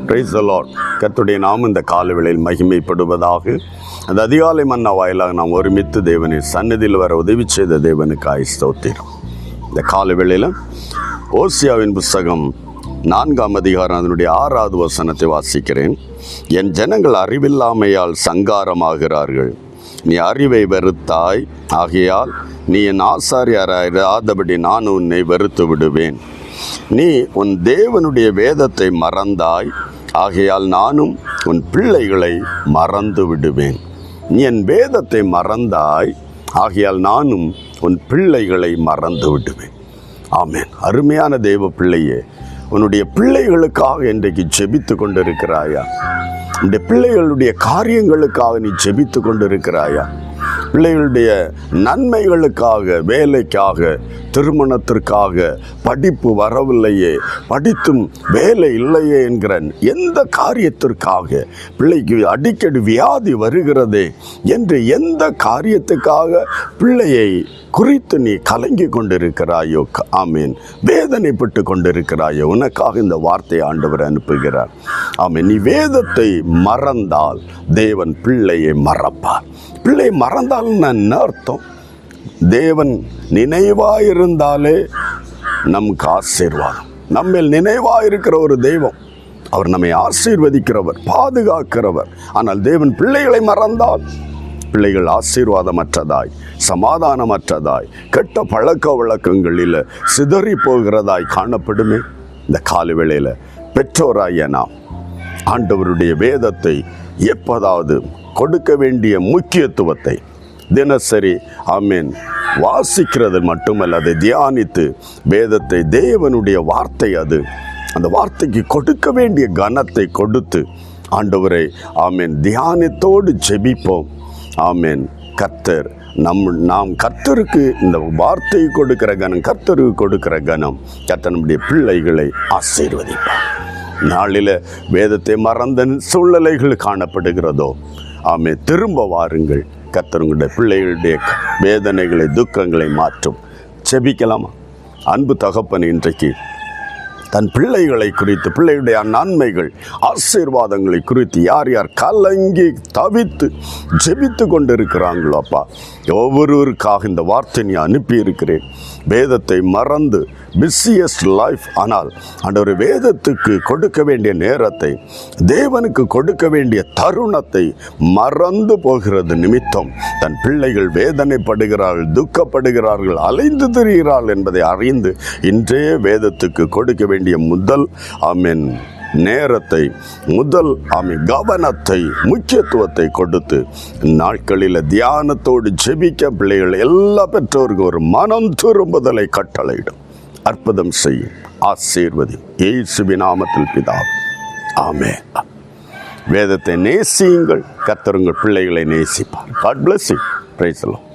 Praise the Lord. கர்த்தருடைய நாமம் இந்த காலவேளையில் மகிமைப்படுவதாக. அந்த அதிகாலை மன்னா வாயிலாக நாம் ஒருமித்து தேவனை சந்நிதியில் வர உதவி செய்த தேவனுக்காய் ஸ்தோத்திரம். இந்த காலவேளையில் ஓசியாவின் புஸ்தகம் 4ஆம் அதிகாரம் அதனுடைய 6வது வசனத்தை வாசிக்கிறேன். என் ஜனங்கள் அறிவில்லாமையால் சங்காரமாகிறார்கள். நீ அறிவை வெறுத்தாய், ஆகையால் நீ என் ஆசாரியராதபடி நான் உன்னை வெறுத்து விடுவேன். நீ உன் தேவனுடைய வேதத்தை மறந்தாய், ஆகையால் நானும் உன் பிள்ளைகளை மறந்து விடுவேன். நீ என் வேதத்தை மறந்தாய், ஆகையால் நானும் உன் பிள்ளைகளை மறந்து விடுவேன். ஆமென். அருமையான தேவ பிள்ளையே, உன்னுடைய பிள்ளைகளுக்காக இன்றைக்கு ஜெபித்து கொண்டிருக்கிறாயா? இந்த பிள்ளைகளுடைய காரியங்களுக்காக நீ ஜெபித்து கொண்டிருக்கிறாயா? பிள்ளைகளுடைய நன்மைகளுக்காக, வேலைக்காக, திருமணத்திற்காக, படிப்பு வரவில்லையே, படித்தும் வேலை இல்லையே என்கிற எந்த காரியத்திற்காக, பிள்ளைக்கு அடிக்கடி வியாதி வருகிறதே என்று எந்த காரியத்துக்காக பிள்ளையை குறித்து நீ கலங்கி கொண்டிருக்கிறாயோ, ஆமீன், வேதனைப்பட்டு கொண்டிருக்கிறாயோ, உனக்காக இந்த வார்த்தையை ஆண்டவர் அனுப்புகிறார். ஆமீன். நீ வேதத்தை மறந்தால் தேவன் பிள்ளையை மறப்பார். பிள்ளை மறந்தால் என்ன அர்த்தம்? தேவன் நினைவாயிருந்தாலே நமக்கு ஆசீர்வாதம். நம்மில் நினைவாயிருக்கிற ஒரு தெய்வம், அவர் நம்மை ஆசீர்வதிக்கிறவர், பாதுகாக்கிறவர். ஆனால் தேவன் பிள்ளைகளை மறந்தால் பிள்ளைகள் ஆசீர்வாதமற்றதாய், சமாதானமற்றதாய், கெட்ட பழக்க வழக்கங்களில் சிதறி போகிறதாய் காணப்படுமே. இந்த காலவேளையில் பெற்றோராய நாம் ஆண்டவருடைய வேதத்தை எப்போதாவது கொடுக்க வேண்டிய முக்கியத்துவத்தை தினசரி ஆமீன் வாசிக்கிறது மட்டுமல்ல, அதை தியானித்து வேதத்தை, தேவனுடைய வார்த்தை, அது அந்த வார்த்தைக்கு கொடுக்க வேண்டிய கனத்தை கொடுத்து ஆண்டவரை ஆமீன் தியானத்தோடு ஜெபிப்போம். ஆமீன். கர்த்தர் நாம் கர்த்தருக்கு இந்த வார்த்தையை கொடுக்கிற கனம், கர்த்தருக்கு கொடுக்கிற கனம், கர்த்தர் நம்முடைய பிள்ளைகளை ஆசீர்வதிப்பார். நாளில் வேதத்தை மறந்த சூழ்நிலைகள் காணப்படுகிறதோ, ஆமீன், திரும்ப வாருங்கள். கர்த்தர் உங்களுடைய பிள்ளைகளுடைய வேதனைகளை, துக்கங்களை மாற்றும். செபிக்கலாமா? அன்பு தகப்பன், இன்றைக்கு தன் பிள்ளைகளை குறித்து, பிள்ளைகளுடைய நன்மைகள், ஆசீர்வாதங்களை குறித்து யார் யார் கலங்கி தவித்து ஜெபித்து கொண்டிருக்கிறாங்களோ அப்பா, ஒவ்வொருவருக்காக இந்த வார்த்தை நீ அனுப்பியிருக்கிறேன். வேதத்தை மறந்து பிஸியஸ்ட் லைஃப், ஆனால் ஆண்டவர் வேதத்துக்கு கொடுக்க வேண்டிய நேரத்தை, தேவனுக்கு கொடுக்க வேண்டிய தருணத்தை மறந்து போகிறது நிமித்தம் தன் பிள்ளைகள் வேதனைப்படுகிறார்கள், துக்கப்படுகிறார்கள், அலைந்து திரிகிறார்கள் என்பதை அறிந்து இன்றே வேதத்துக்கு கொடுக்க வேண்டிய முதல் ஆமீன் நேரத்தை, முதல் ஆமீன் கவனத்தை, முக்கியத்துவத்தை கொடுத்து நாட்களில் தியானத்தோடு ஜெபிக்க பிள்ளைகள் எல்லா பெற்றோருக்கும் ஒரு மனம் திரும்புதலை கட்டளையிடும். அற்புதம் செய்யும், ஆசீர்வதி. இயேசுவின் நாமத்தில் பிதாவே, ஆமென். வேதத்தை நேசியுங்கள். கர்த்தர் உங்கள் பிள்ளைகளை நேசிப்பார். God bless you. Praise the Lord.